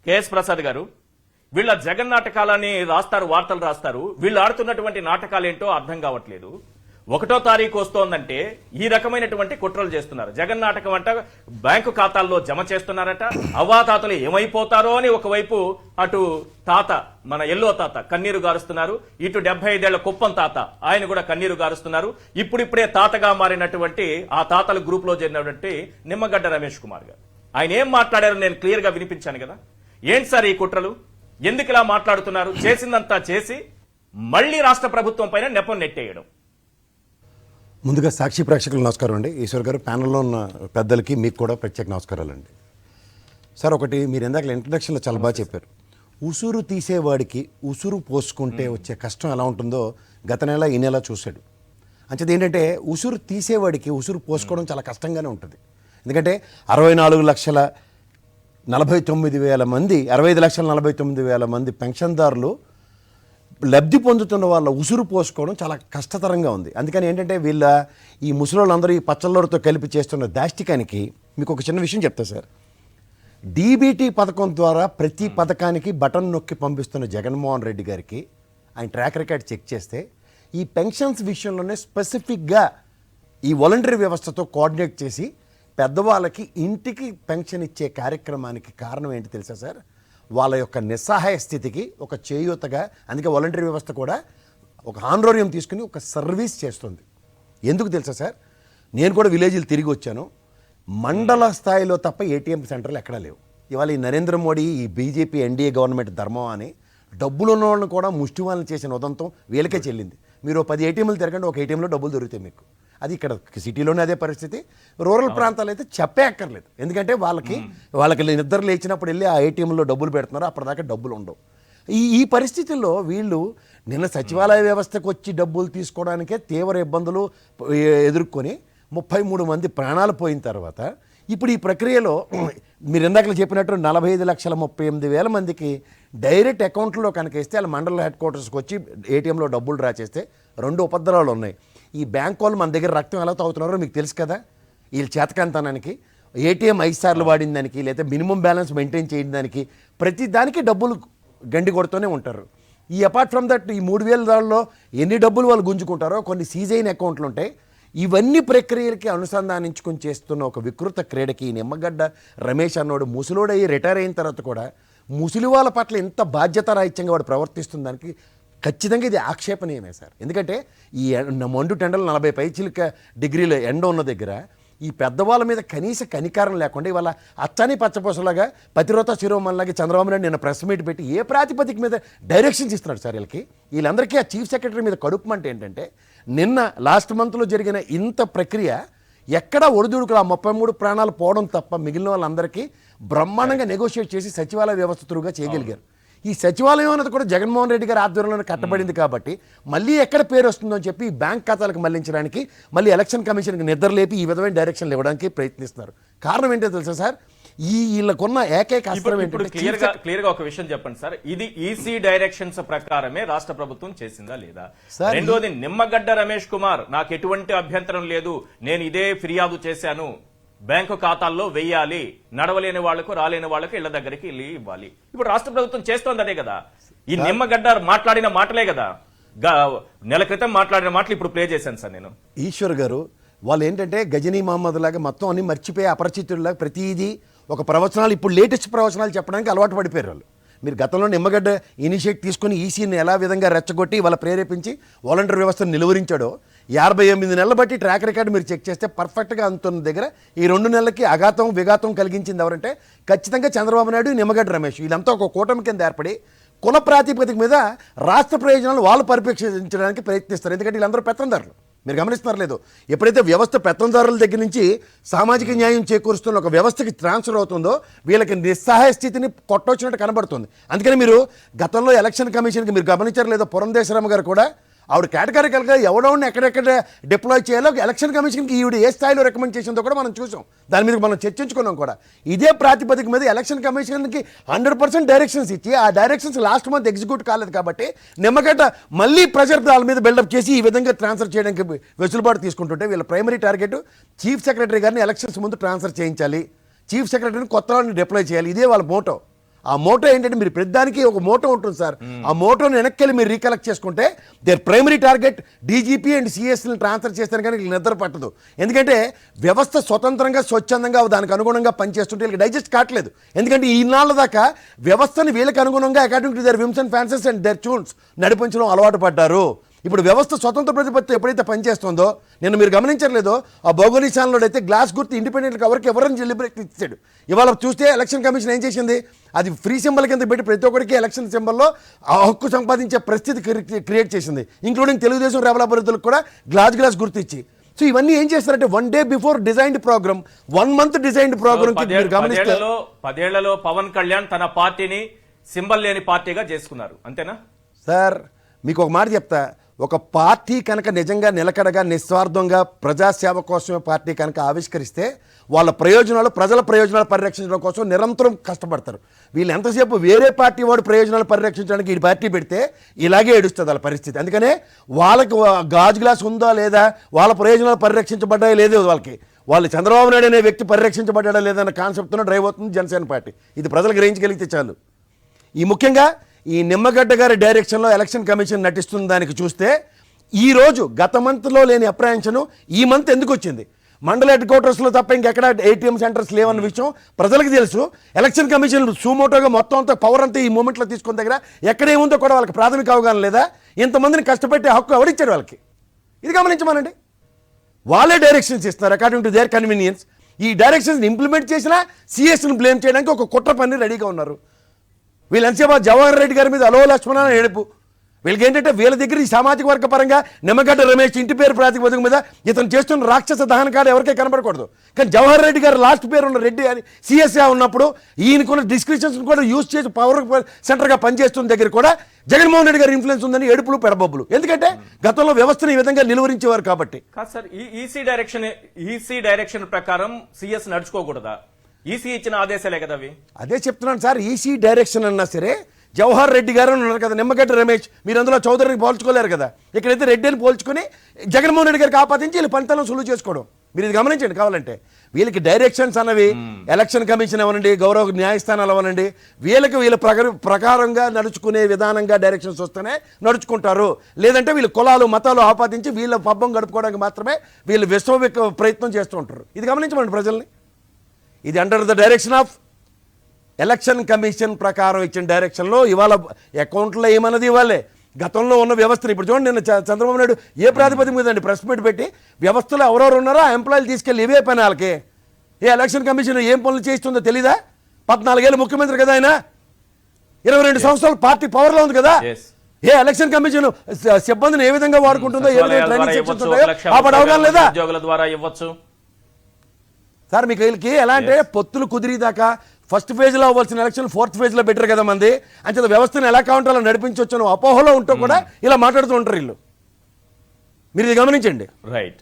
KS Prasad గారు, వీళ్ళ జగన్ నాటకాలని రాస్తారు, వార్తలు రాస్తారు. వీళ్ళు ఆడుతున్నటువంటి నాటకాలు ఏంటో అర్థం కావట్లేదు. 1వ తారీఖు వస్తోందంటే ఈ రకమైనటువంటి కుట్రలు చేస్తున్నారు. జగన్ నాటకం అంట బ్యాంకు ఖాతాల్లో జమ చేస్తున్నారట. అవ్వాతాతలు ఏమైపోతారో అని ఒకవైపు అటు తాత, మన ఎల్లో తాత కన్నీరు గారుస్తున్నారు, ఇటు 75 ఏళ్ల కుప్పం తాత ఆయన కూడా కన్నీరు గారుస్తున్నారు. ఇప్పుడిప్పుడే తాతగా మారినటువంటి ఆ తాతల గ్రూప్ లో చేరినటువంటి నిమ్మగడ్డ రమేష్ కుమార్ గారు ఆయన ఏం మాట్లాడారో నేను క్లియర్ గా వినిపించాను కదా. ఏంటి సార్ ఈ కుట్రలు? ఎందుకు ఇలా మాట్లాడుతున్నారు? చేసిందంతా చేసి మళ్లీ రాష్ట్ర ప్రభుత్వం పైన నెపం నెట్టేయడం. ముందుగా సాక్షి ప్రేక్షకులకు నమస్కారం అండి. ఈశ్వర్ గారు, ప్యానల్లో ఉన్న పెద్దలకి మీకు కూడా ప్రత్యేక నమస్కారాలండి. సార్, ఒకటి మీరు ఇందాక ఇంట్రడక్షన్లో చాలా బాగా చెప్పారు. ఉసురు తీసేవాడికి ఉసురు పోసుకుంటే వచ్చే కష్టం ఎలా ఉంటుందో గత నెల ఈ నెల చూశాడు. అంచేది ఏంటంటే ఉసురు తీసేవాడికి ఉసురు పోసుకోవడం చాలా కష్టంగానే ఉంటుంది. ఎందుకంటే 64,49,000 మంది, 65,49,000 మంది పెన్షన్దారులు లబ్ధి పొందుతున్న వాళ్ళ ఉసురు పోసుకోవడం చాలా కష్టతరంగా ఉంది. అందుకని ఏంటంటే వీళ్ళ ఈ ముసలోళ్ళందరూ ఈ పచ్చళ్ళతో కలిపి చేస్తున్న దాష్టికానికి మీకు ఒక చిన్న విషయం చెప్తా సార్. డీబీటీ పథకం ద్వారా ప్రతి పథకానికి బటన్ నొక్కి పంపిస్తున్న జగన్మోహన్ రెడ్డి గారికి ఆయన ట్రాక్ రికార్డ్ చెక్ చేస్తే ఈ పెన్షన్స్ విషయంలోనే స్పెసిఫిక్గా ఈ వాలంటరీ వ్యవస్థతో కోఆర్డినేట్ చేసి పెద్దవాళ్ళకి ఇంటికి పెన్షన్ ఇచ్చే కార్యక్రమానికి కారణం ఏంటి తెలుసా సార్? వాళ్ళ యొక్క నిస్సహాయ స్థితికి ఒక చేయూతగా. అందుకే వాలంటరీ వ్యవస్థ కూడా ఒక ఆందోళన తీసుకుని ఒక సర్వీస్ చేస్తుంది. ఎందుకు తెలుసా సార్? నేను కూడా విలేజ్లు తిరిగి వచ్చాను. మండల స్థాయిలో తప్ప ఏటీఎం సెంటర్లు ఎక్కడా లేవు. ఇవాళ ఈ నరేంద్ర మోడీ, ఈ బీజేపీ ఎన్డీఏ గవర్నమెంట్ ధర్మం అని డబ్బులు ఉన్న వాళ్ళని కూడా ముష్టివాళ్ళని చేసిన ఉదంతం వీళ్ళకే చెల్లింది. మీరు 10 ఏటీఎంలు తిరగండి, ఒక ఏటీఎంలో డబ్బులు దొరుకుతాయి మీకు. అది ఇక్కడ సిటీలోనే అదే పరిస్థితి. రూరల్ ప్రాంతాలు అయితే చెప్పే అక్కర్లేదు. ఎందుకంటే వాళ్ళకి నిద్ర లేచినప్పుడు వెళ్ళి ఆ ఏటీఎంలో డబ్బులు పెడుతున్నారు, అప్పటిదాకా డబ్బులు ఉండవు. ఈ పరిస్థితుల్లో వీళ్ళు నిన్న సచివాలయ వ్యవస్థకు వచ్చి డబ్బులు తీసుకోవడానికే తీవ్ర ఇబ్బందులు ఎదుర్కొని 33 మంది ప్రాణాలు పోయిన తర్వాత ఇప్పుడు ఈ ప్రక్రియలో మీరు ఇందాక చెప్పినట్టు 45,38,000 మందికి డైరెక్ట్ అకౌంట్లో కనుక ఇస్తే వాళ్ళ మండల హెడ్ క్వార్టర్స్కి వచ్చి ఏటీఎంలో డబ్బులు డ్రా చేస్తే 2 ఉపద్రవాలు ఉన్నాయి. ఈ బ్యాంక్ వాళ్ళు మన దగ్గర రక్తం ఎలా తాగుతున్నారో మీకు తెలుసు కదా. వీళ్ళు చేతకంతనానికి ఏటీఎం 5 సార్లు వాడిన దానికి, లేదా మినిమం బ్యాలెన్స్ మెయింటైన్ చేయడం దానికి, ప్రతి దానికి డబ్బులు గండి కొడుతూనే ఉంటారు. ఈ అపార్ట్ ఫ్రమ్ దట్ ఈ 3,000 దానిలో ఎన్ని డబ్బులు వాళ్ళు గుంజుకుంటారో కొన్ని సీజ్ అయిన అకౌంట్లు ఉంటాయి. ఇవన్నీ ప్రక్రియలకి అనుసంధానించుకొని చేస్తున్న ఒక వికృత క్రీడకి నిమ్మగడ్డ రమేష్ అన్నోడు ముసలోడయ్యి రిటైర్ అయిన తర్వాత కూడా ముసలి వాళ్ళ పట్ల ఎంత బాధ్యతారాహిత్యంగా వాడు ప్రవర్తిస్తున్న దానికి ఖచ్చితంగా ఇది ఆక్షేపణీయమే సార్. ఎందుకంటే ఈ మండు టెండలు 40 పైచిలిక డిగ్రీల ఎండ ఉన్న దగ్గర ఈ పెద్దవాళ్ళ మీద కనీస కనికారం లేకుండా ఇవాళ అచ్చని పచ్చపొసలాగా పతిరోత శిరోమణలాగా చంద్రబాబు నాయుడు నిన్న ప్రెస్ మీట్ పెట్టి ఏ ప్రాతిపదిక మీద డైరెక్షన్స్ ఇస్తున్నాడు సార్ వీళ్ళందరికీ. ఆ చీఫ్ సెక్రటరీ మీద కడుపుమంటే ఏంటంటే నిన్న లాస్ట్ మంత్లో జరిగిన ఇంత ప్రక్రియ ఎక్కడా ఒడిదుడుకులు ఆ 33 ప్రాణాలు పోవడం తప్ప మిగిలిన వాళ్ళందరికీ బ్రహ్మాండంగా నెగోషియేట్ చేసి సచివాలయ వ్యవస్థ త్రూగా చేయగలిగారు. ఈ సచివాలయం అనేది కూడా జగన్మోహన్ రెడ్డి గారి ఆధ్వర్యంలో కట్టబడింది కాబట్టి మళ్ళీ ఎక్కడ పేరు వస్తుందో అని చెప్పి బ్యాంక్ ఖాతాలకు మళ్లించడానికి మళ్ళీ ఎలక్షన్ కమిషన్కి నిద్రలేపి ఈ విధమైన డైరెక్షన్లు ఇవ్వడానికి ప్రయత్నిస్తున్నారు. కారణం ఏంటో తెలుసా సార్? వీళ్ళకున్న ఏకైక అస్త్రం ఏంటంటే క్లియర్ గా ఒక విషయం చెప్పండి సార్. ఇది ఈసీ డైరెక్షన్స్ ప్రకారమే రాష్ట్ర ప్రభుత్వం చేసిందా లేదా? రెండోది, నిమ్మగడ్డ రమేష్ కుమార్ నాకు ఎటువంటి అభ్యంతరం లేదు, నేను ఇదే ఫిర్యాదు చేశాను, బ్యాంకు ఖాతాల్లో వెయ్యాలి, నడవలేని వాళ్లకు రాలేని వాళ్లకు ఇళ్ల దగ్గరికి వెళ్ళి ఇవ్వాలి. ఇప్పుడు రాష్ట్ర ప్రభుత్వం చేస్తోంది అదే కదా. ఈ నిమ్మగడ్డ మాట్లాడిన మాటలే కదా, నెల క్రితం మాట్లాడిన మాటలు ఇప్పుడు ప్లే చేశాను సార్ నేను. ఈశ్వర్ గారు, వాళ్ళు ఏంటంటే గజనీ మహమ్మద్ లాగా మొత్తం అన్ని మర్చిపోయి అపరిచితుల్లాగా ప్రతిదీ ఒక ప్రవచనాలు, ఇప్పుడు లేటెస్ట్ ప్రవచనాలు చెప్పడానికి అలవాటు పడిపోయారు వాళ్ళు. మీరు గతంలో నిమ్మగడ్డ ఇనిషియేట్ తీసుకుని ఈసీని ఎలా విధంగా రెచ్చగొట్టి వాళ్ళ ప్రేరేపించి వాలంటీర్ వ్యవస్థను నిలువరించాడో 58 నెలలు బట్టి ట్రాక్ రికార్డు మీరు చెక్ చేస్తే పర్ఫెక్ట్గా అందుతున్న దగ్గర ఈ 2 నెలలకి అఘాతం విఘాతం కలిగించింది ఎవరంటే ఖచ్చితంగా చంద్రబాబు నాయుడు, నిమ్మగడ్డ రమేష్. వీళ్ళంతా ఒక కూటమి కింద ఏర్పడి కుల ప్రాతిపదిక మీద రాష్ట్ర ప్రయోజనాలు వాళ్ళు పరిరక్షించడానికి ప్రయత్నిస్తారు. ఎందుకంటే వీళ్ళందరూ పెత్తందారులు. మీరు గమనిస్తున్నారు లేదు, ఎప్పుడైతే వ్యవస్థ పెత్తందారుల దగ్గర నుంచి సామాజిక న్యాయం చేకూరుస్తున్న ఒక వ్యవస్థకి ట్రాన్స్ఫర్ అవుతుందో వీళ్ళకి నిస్సహాయ స్థితిని కొట్టొచ్చినట్టు కనబడుతుంది. అందుకని మీరు గతంలో ఎలక్షన్ కమిషన్కి మీరు గమనించారు లేదో, పురంధేశ్వరమ్మ గారు కూడా ఆవిడ కేటగిరికల్గా ఎవడోని ఎక్కడెక్కడ డిప్లాయ్ చేయాలో ఎలక్షన్ కమిషన్కి ఈవిడ ఏ స్థాయిలో రికమెండ్ చేసిందో కూడా మనం చూసాం. దాని మీద మనం చర్చించుకున్నాం కూడా. ఇదే ప్రాతిపదిక మీద ఎలక్షన్ కమిషన్కి 100% డైరెక్షన్స్ ఇచ్చి ఆ డైరెక్షన్స్ లాస్ట్ మంత్ ఎగ్జిక్యూట్ కాలేదు కాబట్టి నిమ్మగడ్డ మళ్ళీ ప్రెజర్ దాని మీద బిల్డప్ చేసి ఈ విధంగా ట్రాన్స్ఫర్ చేయడానికి వెసులుబాటు తీసుకుంటుంటే వీళ్ళ ప్రైమరీ టార్గెట్ చీఫ్ సెక్రటరీ గారిని ఎలక్షన్స్ ముందు ట్రాన్స్ఫర్ చేయించాలి, చీఫ్ సెక్రటరీని కొత్త వాళ్ళని డిప్లాయ్ చేయాలి. ఇదే వాళ్ళ మోటో. ఆ మోటో ఏంటంటే మీరు ప్రతిదానికి ఒక మోటో ఉంటుంది సార్. ఆ మోటోని వెనక్కి మీరు రీకలెక్ట్ చేసుకుంటే their primary target DGP and సిఎస్ని ట్రాన్స్ఫర్ చేస్తాను కానీ వీళ్ళకి నిద్ర పట్టదు. ఎందుకంటే వ్యవస్థ స్వతంత్రంగా స్వచ్ఛందంగా దానికి అనుగుణంగా పనిచేస్తుంటే వీళ్ళకి డైజెస్ట్ కావట్లేదు. ఎందుకంటే ఈ నాళ్ళ దాకా వ్యవస్థని వీళ్ళకి అనుగుణంగా according to their whims and fancies and their tunes నడిపించడం అలవాటు పడ్డారు. ఇప్పుడు వ్యవస్థ స్వతంత్ర ప్రతిపత్తి ఎప్పుడైతే పనిచేస్తుందో, నేను మీరు గమనించట్లేదో ఆ భౌగోళిక ఛానల్లో అయితే గ్లాస్ గుర్తు ఇండిపెండెంట్ ఎవరికి ఎవరైనా డెలిబరేట్ ఇచ్చాడు. ఇవాళ చూస్తే ఎలక్షన్ కమిషన్ ఏం చేసింది, అది ఫ్రీ సింబల్ కింద పెట్టి ప్రతి ఒక్కరికి ఎలక్షన్ సింబల్లో ఆ హక్కు సంపాదించే పరిస్థితి క్రియేట్ చేసింది, ఇంక్లూడింగ్ తెలుగుదేశం రెబల్ అభ్యర్థులకు కూడా గ్లాస్ గుర్తు ఇచ్చి. సో ఇవన్నీ ఏం చేస్తారంటే 1 day before designed program, 1 month designed program మీరు గమనిస్తే 10 ఏళ్లలో పవన్ కళ్యాణ్ తన పార్టీని సింబల్ లేని పార్టీగా చేసుకున్నారు, అంతేనా సార్? మీకు ఒక మాట చెప్తా, ఒక పార్టీ కనుక నిజంగా నిలకడగా నిస్వార్థంగా ప్రజాసేవ కోసమే పార్టీ కనుక ఆవిష్కరిస్తే వాళ్ళ ప్రయోజనాలు, ప్రజల ప్రయోజనాలు పరిరక్షించడం కోసం నిరంతరం కష్టపడతారు. వీళ్ళు ఎంతసేపు వేరే పార్టీ వాడు ప్రయోజనాలు పరిరక్షించడానికి ఈ పార్టీ పెడితే ఇలాగే ఏడుస్తుంది వాళ్ళ పరిస్థితి. అందుకనే వాళ్ళకి గాజు గ్లాస్ ఉందా లేదా, వాళ్ళ ప్రయోజనాలు పరిరక్షించబడ్డాయో లేదో వాళ్ళు చంద్రబాబు నాయుడు అనే వ్యక్తి పరిరక్షించబడ్డా లేదన్న కాన్సెప్ట్తో డ్రైవ్ అవుతుంది జనసేన పార్టీ. ఇది ప్రజలు గ్రహించగలిగితే చాలు. ఈ ముఖ్యంగా ఈ నిమ్మగడ్డ గారి డైరెక్షన్లో ఎలక్షన్ కమిషన్ నటిస్తున్న దానికి చూస్తే ఈరోజు గత మంత్లో లేని అప్రహెన్షన్ ఈ మంత్ ఎందుకు వచ్చింది? మండల హెడ్ క్వార్టర్స్లో తప్ప ఇంకెక్కడ ATM సెంటర్స్ లేవన్న విషయం ప్రజలకు తెలుసు. ఎలక్షన్ కమిషన్ సుమోటోగా మొత్తం అంతా పవర్ అంతా ఈ మూమెంట్లో తీసుకున్న దగ్గర ఎక్కడేముందో కూడా వాళ్ళకి ప్రాథమిక అవగాహన లేదా? ఇంతమందిని కష్టపెట్టే హక్కు ఎవరిచ్చారు వాళ్ళకి? ఇది గమనించమనండి. వాళ్ళే డైరెక్షన్స్ ఇస్తున్నారు అకార్డింగ్ టు దేర్ కన్వీనియన్స్. ఈ డైరెక్షన్స్ ఇంప్లిమెంట్ చేసినా సిఎస్ని బ్లేమ్ చేయడానికి ఒక కుట్ర పని రెడీగా ఉన్నారు. వీళ్ళు ఎంతసేపు జవహర్ రెడ్డి గారి మీద అలో లక్ష్మణ ఏడుపు. వీళ్ళకి ఏంటంటే వీళ్ళ దగ్గర ఈ సామాజిక వర్గ పరంగా నిమ్మగడ్డ రమేష్ ఇంటి పేరు ప్రాతిపదిక మీద ఇతను చేస్తున్న రాక్షస దహన కాడ ఎవరికే కనబడకూడదు. కానీ జవహర్ రెడ్డి గారు లాస్ట్ పేరు ఉన్న రెడ్డి అని సిఎస్ఏ ఉన్నప్పుడు ఈయనకున్న డిస్క్రిప్షన్స్ కూడా యూజ్ చేసి పవర్ సెంటర్గా పనిచేస్తున్న దగ్గర కూడా జగన్మోహన్ రెడ్డి గారి ఇన్ఫ్లుయెన్స్ ఉందని ఏడుపులు పెడబొబ్బులు. ఎందుకంటే గతంలో వ్యవస్థను ఈ విధంగా నిలువరించేవారు కాబట్టి. కాదు సార్, ఈసీ డైరెక్షన్ ప్రకారం సిఎస్ నడుచుకోకూడదా? ఈసీ ఇచ్చిన ఆదేశాలే కదా అవి. అదే చెప్తున్నాను సార్, ఈసీ డైరెక్షన్ అన్నా సరే జవహర్ రెడ్డి గారు ఉన్నారు కదా, నిమ్మగడ్డ రమేష్, మీరు అందులో చౌదరిని పోల్చుకోలేరు కదా. ఇక్కడైతే రెడ్డిని పోల్చుకొని జగన్మోహన్ రెడ్డి గారికి ఆపాదించి వీళ్ళు పంటలను సులువు చేసుకోవడం. మీరు ఇది గమనించండి కావాలంటే. వీళ్ళకి డైరెక్షన్స్ అన్నవి ఎలక్షన్ కమిషన్ అవ్వనండి, గౌరవ న్యాయస్థానాలు అవ్వనండి, వీళ్ళ ప్రకారంగా నడుచుకునే విధానంగా డైరెక్షన్స్ వస్తేనే నడుచుకుంటారు. లేదంటే వీళ్ళు కులాలు మతాలు ఆపాదించి వీళ్ళ పబ్బం గడుపుకోవడానికి మాత్రమే వీళ్ళు విశ్వవిక ప్రయత్నం చేస్తూ ఉంటారు. ఇది గమనించమండి ప్రజల్ని. ఇది under the direction of election commission ప్రకారం ఇచ్చిన డైరెక్షన్లో ఇవాళ అకౌంట్లో ఏమన్నది ఇవ్వాలే. గతంలో ఉన్న వ్యవస్థను ఇప్పుడు చూడండి, నిన్న చంద్రబాబు నాయుడు ఏ ప్రాతిపదిక మీద అండి ప్రెస్ మీట్ పెట్టి వ్యవస్థలో ఎవరెవరు ఉన్నారో ఆ ఎంప్లాయీలు తీసుకెళ్ళి ఇవే పని వాళ్ళకి. ఎలక్షన్ కమిషన్ ఏం పనులు చేస్తుందో తెలీదా? 14 ఏళ్ళు ముఖ్యమంత్రి కదా ఆయన, 22 సంవత్సరాలు పార్టీ పవర్లో ఉంది కదా. ఎలక్షన్ కమిషన్ సిబ్బందిని ఏ విధంగా వాడుకుంటుందో, ఏ విధంగా ట్రైనింగ్ సెక్షన్స్ ఉంటాయో అవగాహన లేదా? ఉద్యోగుల ద్వారా ఇవ్వచ్చు సార్. మీకు వీళ్ళకి ఎలా అంటే పొత్తులు కుదిరిదాకా ఫస్ట్ ఫేజ్లో అవ్వాల్సిన ఎలక్షన్ 4th ఫేజ్లో బెటర్ కదా మంది. అంతే వ్యవస్థను ఎలా కావాలో నడిపించవచ్చు అపోహలో ఉంటూ కూడా ఇలా మాట్లాడుతూ ఉంటారు వీళ్ళు. మీరు ఇది గమనించండి. రైట్.